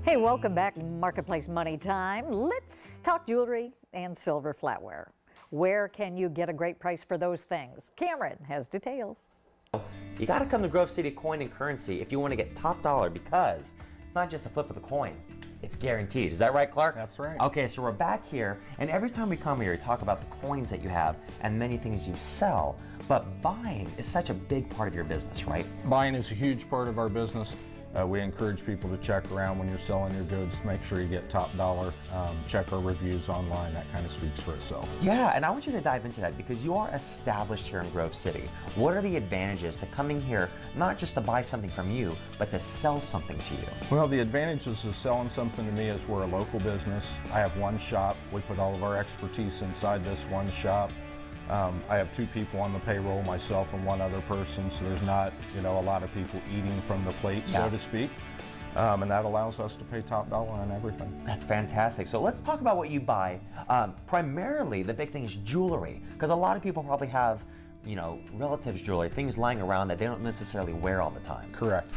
Hey, welcome back, Marketplace Money Time. Let's talk jewelry and silver flatware. Where can you get a great price for those things? Cameron has details. You got to come to Grove City Coin and Currency if you want to get top dollar, because it's not just a flip of the coin. It's guaranteed. Is that right, Clark? That's right. Okay, so we're back here, and every time we come here, we talk about the coins that you have and many things you sell, but buying is such a big part of your business, right? Buying is a huge part of our business. We encourage people to check around when you're selling your goods. Make sure you get top dollar. Check our reviews online. That kind of speaks for itself. Yeah, and I want you to dive into that because you are established here in Grove City. What are the advantages to coming here, not just to buy something from you, but to sell something to you? Well, the advantages of selling something to me is we're a local business. I have one shop. We put all of our expertise inside this one shop. I have two people on the payroll, myself and one other person, so there's not, a lot of people eating from the plate, so to speak. And that allows us to pay top dollar on everything. That's fantastic. So let's talk about what you buy. Primarily, the big thing is jewelry, because a lot of people probably have, relatives' jewelry, things lying around that they don't necessarily wear all the time. Correct.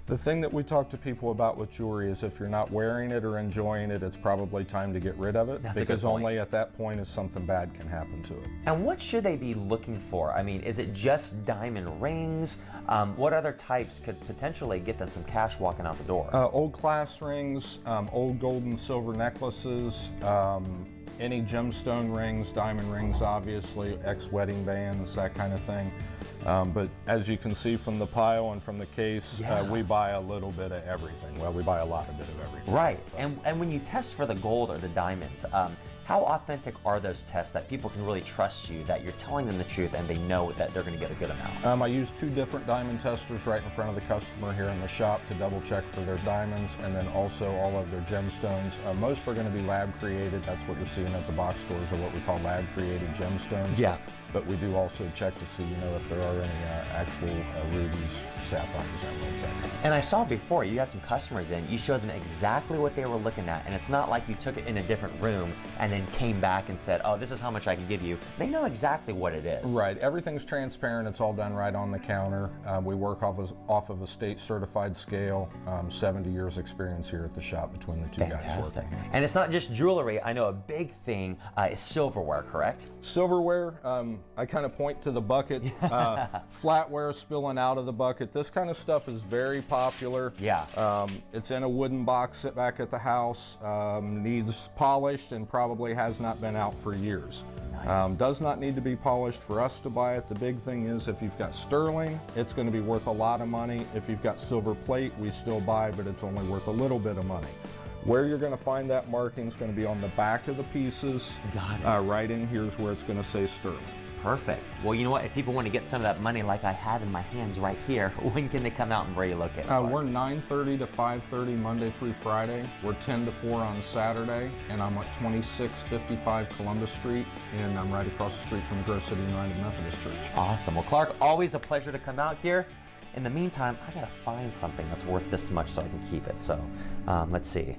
The thing that we talk to people about with jewelry is if you're not wearing it or enjoying it, it's probably time to get rid of it. That's a good because point. only at that point is something bad can happen to it. And what should they be looking for? I mean, is it just diamond rings? What other types could potentially get them some cash walking out the door? Old class rings, old gold and silver necklaces, any gemstone rings, diamond rings obviously, ex-wedding bands, that kind of thing. But as you can see from the pile and from the case, we buy a little bit of everything. Well, we buy a lot of everything. Right, and when you test for the gold or the diamonds, how authentic are those tests that people can really trust you, that you're telling them the truth and they know that they're going to get a good amount? I use two different diamond testers right in front of the customer here in the shop to double check for their diamonds, and then also all of their gemstones. Most are going to be lab created. That's what you're seeing at the box stores, are what we call lab created gemstones. Yeah. But we do also check to see, if there are any actual rubies, sapphires, emeralds, that kind of thing. And I saw before, you had some customers in, you showed them exactly what they were looking at, and it's not like you took it in a different room and then came back and said, oh, this is how much I can give you. They know exactly what it is. Right, everything's transparent, it's all done right on the counter. We work off of a state certified scale, 70 years experience here at the shop between the two guys working. And it's not just jewelry, I know a big thing is silverware, correct? Silverware, I kind of point to the bucket, flatware spilling out of the bucket. This kind of stuff is very popular. Yeah. It's in a wooden box sit back at the house, needs polished and probably has not been out for years. Nice. Does not need to be polished for us to buy it. The big thing is if you've got sterling, it's going to be worth a lot of money. If you've got silver plate, we still buy, but it's only worth a little bit of money. Where you're going to find that marking is going to be on the back of the pieces. Got it. Right in here's where it's going to say sterling. Perfect. Well, you know what? If people want to get some of that money like I have in my hands right here, when can they come out and where are you located? We're 9:30 to 5:30 Monday through Friday. We're 10 to 4 on Saturday, and I'm at 2655 Columbus Street, and I'm right across the street from the Grove City United Methodist Church. Awesome. Well, Clark, always a pleasure to come out here. In the meantime, I gotta find something that's worth this much so I can keep it. So, let's see.